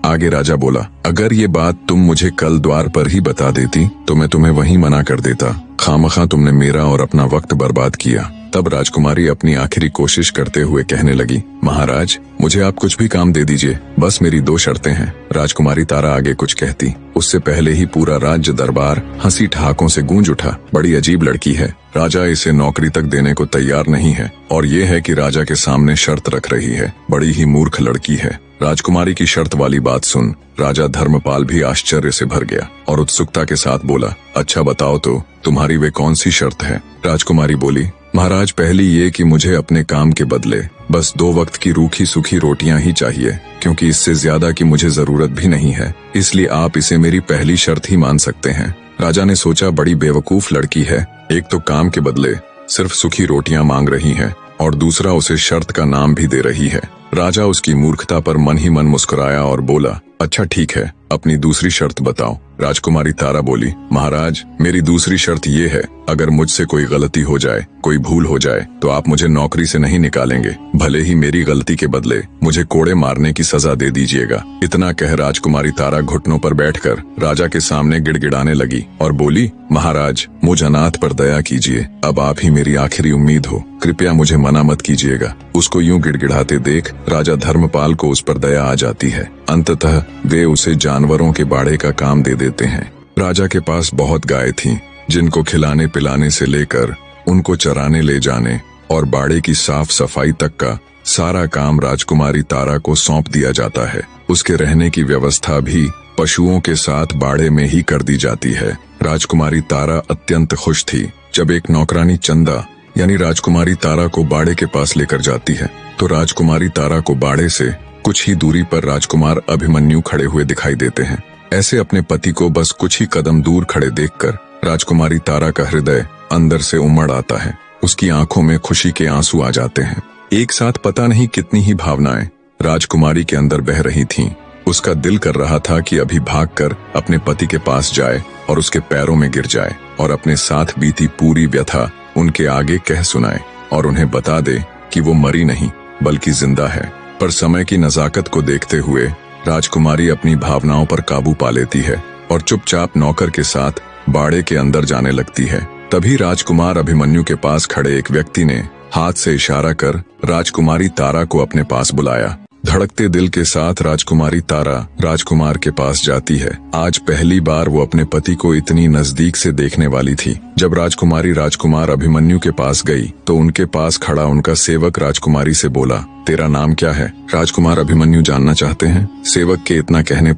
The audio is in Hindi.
आगे राजा बोला, अगर ये बात तुम मुझे कल द्वार पर ही बता देती तो मैं तुम्हें वहीं मना कर देता। खामखा तुमने मेरा और अपना वक्त बर्बाद किया। तब राजकुमारी अपनी आखिरी कोशिश करते हुए कहने लगी, महाराज मुझे आप कुछ भी काम दे दीजिए, बस मेरी 2 शर्तें हैं। राजकुमारी तारा आगे कुछ कहती, उससे पहले ही पूरा राज्य दरबार हंसी ठहाकों से गूंज उठा। बड़ी अजीब लड़की है, राजा इसे नौकरी तक देने को तैयार नहीं है और ये है कि राजा के सामने शर्त रख रही है। बड़ी ही मूर्ख लड़की है। राजकुमारी की शर्त वाली बात सुन राजा धर्मपाल भी आश्चर्य से भर गया और उत्सुकता के साथ बोला, अच्छा बताओ तो तुम्हारी वे कौन सी शर्त है। राजकुमारी बोली, महाराज पहली ये कि मुझे अपने काम के बदले बस 2 वक्त की रूखी सूखी रोटियां ही चाहिए, क्योंकि इससे ज्यादा की मुझे जरूरत भी नहीं है, इसलिए आप इसे मेरी पहली शर्त ही मान सकते हैं। राजा ने सोचा, बड़ी बेवकूफ लड़की है, एक तो काम के बदले सिर्फ सूखी रोटियां मांग रही है और दूसरा उसे शर्त का नाम भी दे रही है। राजा उसकी मूर्खता पर मन ही मन मुस्कुराया और बोला, अच्छा ठीक है, अपनी दूसरी शर्त बताओ। राजकुमारी तारा बोली, महाराज मेरी दूसरी शर्त ये है, अगर मुझसे कोई गलती हो जाए, कोई भूल हो जाए तो आप मुझे नौकरी से नहीं निकालेंगे, भले ही मेरी गलती के बदले मुझे कोड़े मारने की सजा दे दीजिएगा। इतना कह राजकुमारी तारा घुटनों पर बैठकर राजा के सामने गिड़गिड़ाने लगी और बोली, महाराज मुझ अनाथ पर दया कीजिए, अब आप ही मेरी आखिरी उम्मीद हो, कृपया मुझे मना मत कीजिएगा। उसको यूं गिड़गिड़ाते देख राजा धर्मपाल को उस पर दया आ जाती है। अंततः वे उसे जानवरों के बाड़े का काम दे देते हैं। राजा के पास बहुत गाय थीं, जिनको खिलाने पिलाने से लेकर उनको चराने ले जाने और बाड़े की साफ सफाई तक का सारा काम राजकुमारी तारा को सौंप दिया जाता है। उसके रहने की व्यवस्था भी पशुओं के साथ बाड़े में ही कर दी जाती है। राजकुमारी तारा अत्यंत खुश थी। जब एक नौकरानी चंदा यानी राजकुमारी तारा को बाड़े के पास लेकर जाती है तो राजकुमारी तारा को बाड़े से कुछ ही दूरी पर राजकुमार अभिमन्यु खड़े हुए दिखाई देते हैं। ऐसे अपने पति को बस कुछ ही कदम दूर खड़े देखकर राजकुमारी तारा का हृदय अंदर से उमड़ आता है। उसकी आंखों में खुशी के आंसू आ जाते हैं। एक साथ पता नहीं कितनी ही भावनाएं राजकुमारी के अंदर बह रही थीं। उसका दिल कर रहा था कि अभी भागकर अपने पति के पास जाए और उसके पैरों में गिर जाए और अपने साथ बीती पूरी व्यथा उनके आगे कह सुनाए और उन्हें बता दे कि वो मरी नहीं बल्कि जिंदा है। पर समय की नजाकत को देखते हुए राजकुमारी अपनी भावनाओं पर काबू पा लेती है और चुपचाप नौकर के साथ बाड़े के अंदर जाने लगती है। तभी राजकुमार अभिमन्यु के पास खड़े एक व्यक्ति ने हाथ से इशारा कर राजकुमारी तारा को अपने पास बुलाया। धड़कते दिल के साथ राजकुमारी तारा राजकुमार के पास जाती है। आज पहली बार वो अपने पति को इतनी नजदीक से देखने वाली थी। जब राजकुमारी राजकुमार अभिमन्यु के पास गई तो उनके पास खड़ा उनका सेवक राजकुमारी से बोला, तेरा नाम क्या है? राजकुमार अभिमन्यु जानना चाहते हैं। सेवक के इतना कहने